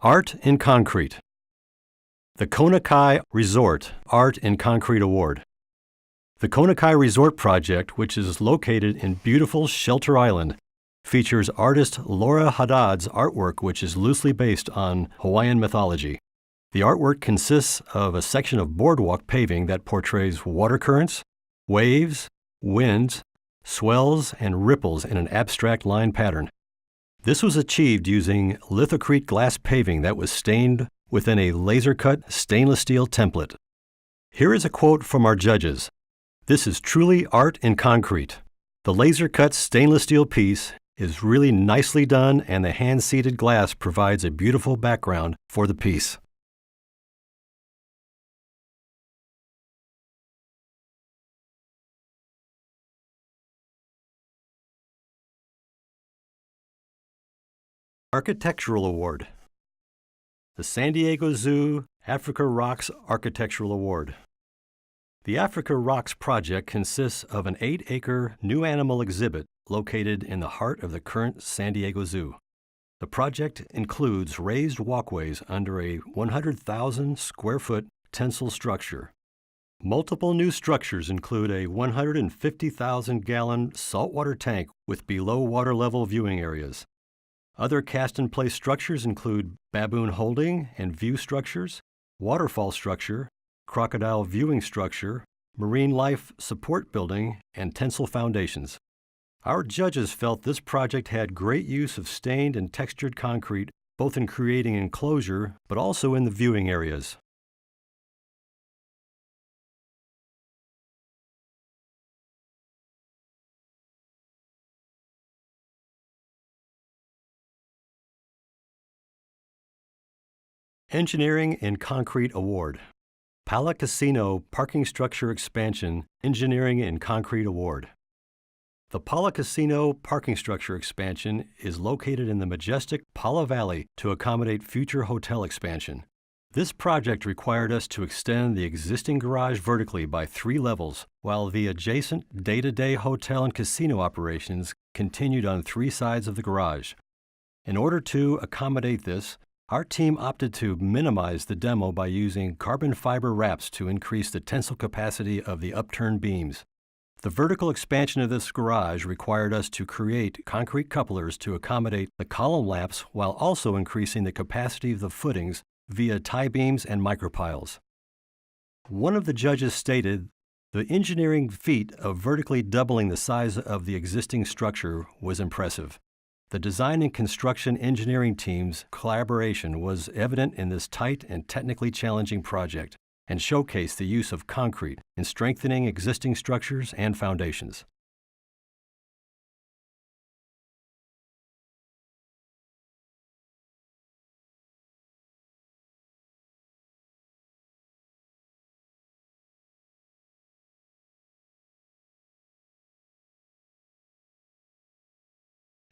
Art in Concrete. The Konakai Resort Art in Concrete Award. The Konakai Resort project, which is located in beautiful Shelter Island, features artist Laura Haddad's artwork, which is loosely based on Hawaiian mythology. The artwork consists of a section of boardwalk paving that portrays water currents, waves, winds, swells, and ripples in an abstract line pattern. This was achieved using lithocrete glass paving that was stained within a laser-cut stainless steel template. Here is a quote from our judges. "This is truly art in concrete. The laser-cut stainless steel piece is really nicely done, and the hand-seated glass provides a beautiful background for the piece." Architectural Award. The San Diego Zoo Africa Rocks Architectural Award. The Africa Rocks project consists of an 8-acre new animal exhibit located in the heart of the current San Diego Zoo. The project includes raised walkways under a 100,000 square foot tensile structure. Multiple new structures include a 150,000-gallon saltwater tank with below water level viewing areas. Other cast-in-place structures include baboon holding and view structures, waterfall structure, crocodile viewing structure, marine life support building, and tensile foundations. Our judges felt this project had great use of stained and textured concrete, both in creating enclosure but also in the viewing areas. Engineering in Concrete Award. Pala Casino Parking Structure Expansion Engineering in Concrete Award. The Pala Casino parking structure expansion is located in the majestic Pala Valley to accommodate future hotel expansion. This project required us to extend the existing garage vertically by 3 levels, while the adjacent day-to-day hotel and casino operations continued on 3 sides of the garage. In order to accommodate this, our team opted to minimize the demo by using carbon fiber wraps to increase the tensile capacity of the upturned beams. The vertical expansion of this garage required us to create concrete couplers to accommodate the column laps while also increasing the capacity of the footings via tie beams and micropiles. One of the judges stated, "The engineering feat of vertically doubling the size of the existing structure was impressive. The design and construction engineering team's collaboration was evident in this tight and technically challenging project and showcased the use of concrete in strengthening existing structures and foundations."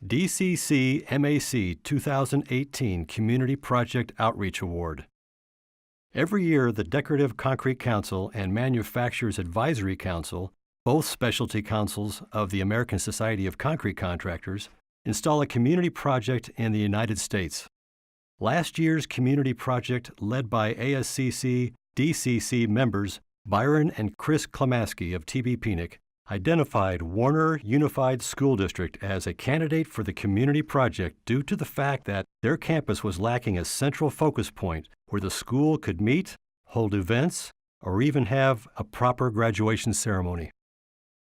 DCC MAC 2018 Community Project Outreach Award. Every year, the Decorative Concrete Council and Manufacturers Advisory Council, both specialty councils of the American Society of Concrete Contractors, install a community project in the United States. Last year's community project, led by ASCC DCC members Byron and Chris Klamaski of TB Penick, identified Warner Unified School District as a candidate for the community project due to the fact that their campus was lacking a central focus point where the school could meet, hold events, or even have a proper graduation ceremony.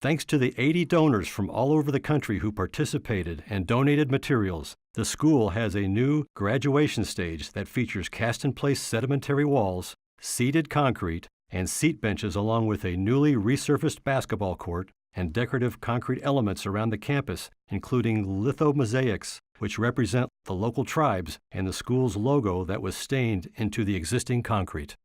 Thanks to the 80 donors from all over the country who participated and donated materials, the school has a new graduation stage that features cast-in-place sedimentary walls, seated concrete, and seat benches, along with a newly resurfaced basketball court and decorative concrete elements around the campus, including lithomosaics, which represent the local tribes, and the school's logo that was stained into the existing concrete.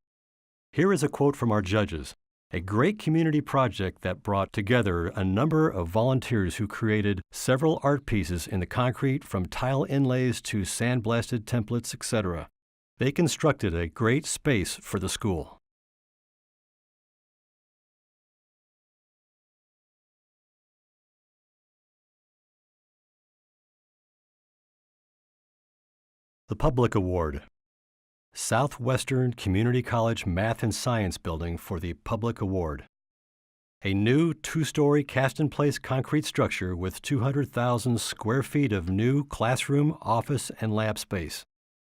Here is a quote from our judges. "A great community project that brought together a number of volunteers who created several art pieces in the concrete, from tile inlays to sandblasted templates, etc. They constructed a great space for the school." The Public Award. Southwestern Community College Math and Science Building for the Public Award. A new two-story cast-in-place concrete structure with 200,000 square feet of new classroom, office, and lab space.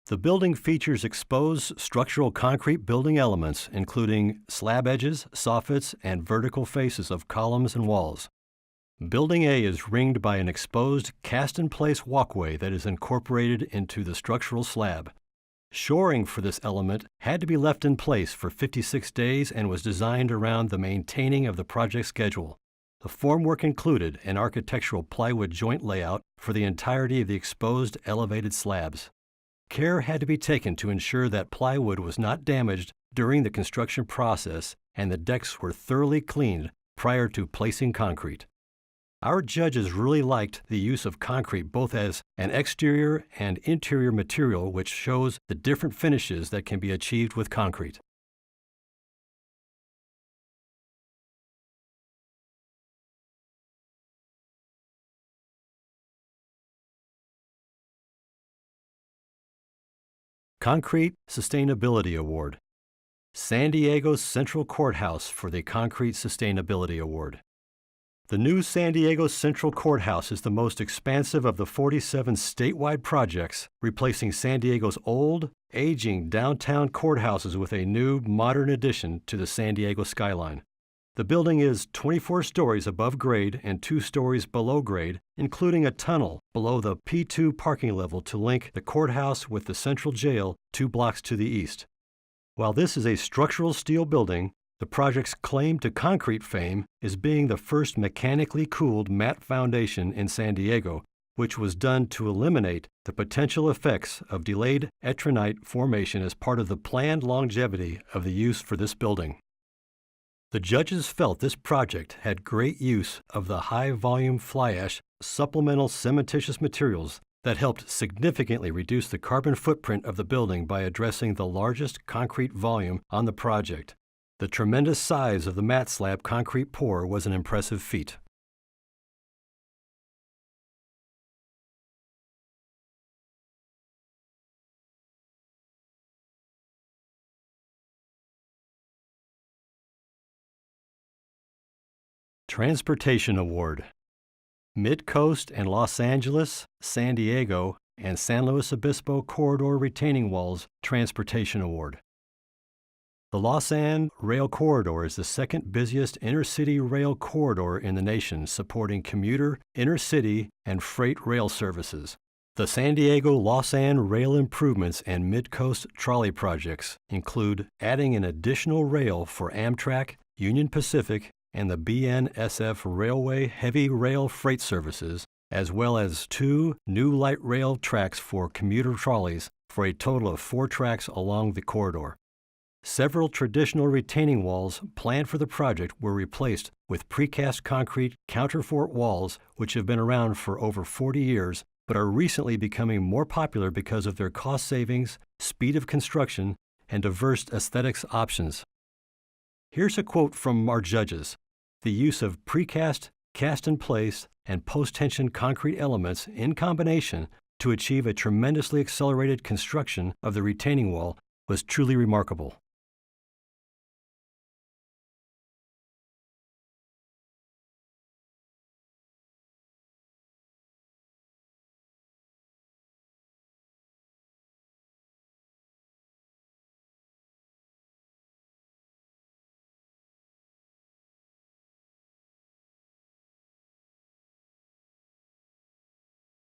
The building features exposed structural concrete building elements, including slab edges, soffits, and vertical faces of columns and walls. Building A is ringed by an exposed cast-in-place walkway that is incorporated into the structural slab. Shoring for this element had to be left in place for 56 days and was designed around the maintaining of the project schedule. The formwork included an architectural plywood joint layout for the entirety of the exposed elevated slabs. Care had to be taken to ensure that plywood was not damaged during the construction process and the decks were thoroughly cleaned prior to placing concrete. Our judges really liked the use of concrete both as an exterior and interior material, which shows the different finishes that can be achieved with concrete. Concrete Sustainability Award. San Diego Central Courthouse for the Concrete Sustainability Award. The new San Diego Central Courthouse is the most expansive of the 47 statewide projects, replacing San Diego's old, aging downtown courthouses with a new, modern addition to the San Diego skyline. The building is 24 stories above grade and 2 stories below grade, including a tunnel below the P2 parking level to link the courthouse with the central jail 2 blocks to the east. While this is a structural steel building, the project's claim to concrete fame is being the first mechanically cooled mat foundation in San Diego, which was done to eliminate the potential effects of delayed ettrinite formation as part of the planned longevity of the use for this building. The judges felt this project had great use of the high-volume fly ash supplemental cementitious materials that helped significantly reduce the carbon footprint of the building by addressing the largest concrete volume on the project. The tremendous size of the mat slab concrete pour was an impressive feat. Transportation Award. Mid-Coast and Los Angeles, San Diego, and San Luis Obispo Corridor Retaining Walls Transportation Award. The Lausanne Rail Corridor is the second busiest intercity rail corridor in the nation, supporting commuter, intercity, and freight rail services. The San Diego-Lausanne rail improvements and Mid-Coast trolley projects include adding an additional rail for Amtrak, Union Pacific, and the BNSF Railway heavy rail freight services, as well as 2 new light rail tracks for commuter trolleys for a total of 4 tracks along the corridor. Several traditional retaining walls planned for the project were replaced with precast concrete counterfort walls, which have been around for over 40 years but are recently becoming more popular because of their cost savings, speed of construction, and diverse aesthetics options. Here's a quote from our judges. The use of precast, cast-in-place, and post-tension concrete elements in combination to achieve a tremendously accelerated construction of the retaining wall was truly remarkable.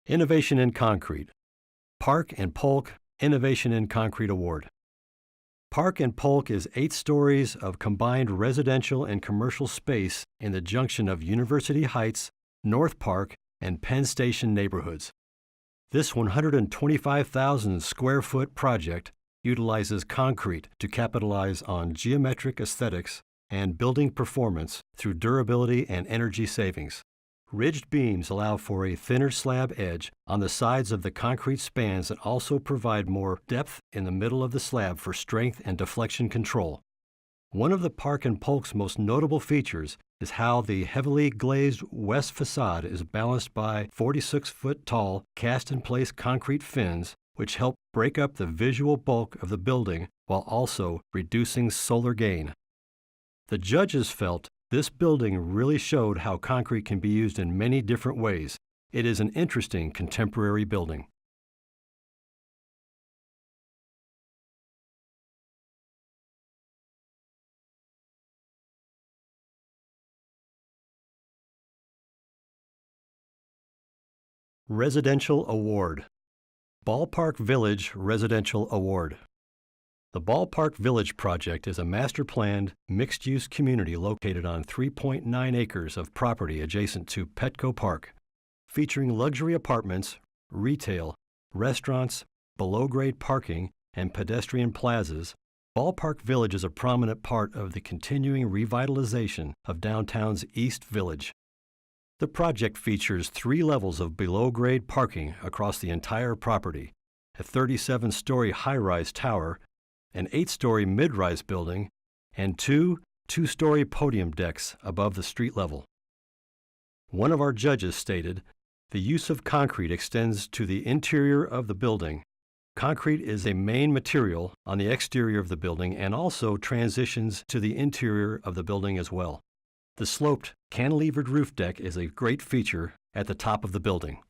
Innovation in Concrete. Park and Polk Innovation in Concrete Award. Park and Polk is 8 stories of combined residential and commercial space in the junction of University Heights, North Park, and Penn Station neighborhoods. This 125,000 square foot project utilizes concrete to capitalize on geometric aesthetics and building performance through durability and energy savings. Ridged beams allow for a thinner slab edge on the sides of the concrete spans and also provide more depth in the middle of the slab for strength and deflection control. One of the Park and Polk's most notable features is how the heavily glazed west facade is balanced by 46-foot tall cast-in-place concrete fins which help break up the visual bulk of the building while also reducing solar gain. The judges felt this building really showed how concrete can be used in many different ways. It is an interesting contemporary building. Residential Award. Ballpark Village Residential Award. The Ballpark Village project is a master-planned, mixed-use community located on 3.9 acres of property adjacent to Petco Park, featuring luxury apartments, retail, restaurants, below-grade parking, and pedestrian plazas. Ballpark Village is a prominent part of the continuing revitalization of downtown's East Village. The project features 3 levels of below-grade parking across the entire property, a 37-story high-rise tower, an 8-story mid-rise building, and 2 2-story podium decks above the street level. One of our judges stated, "The use of concrete extends to the interior of the building. Concrete is a main material on the exterior of the building and also transitions to the interior of the building as well. The sloped, cantilevered roof deck is a great feature at the top of the building."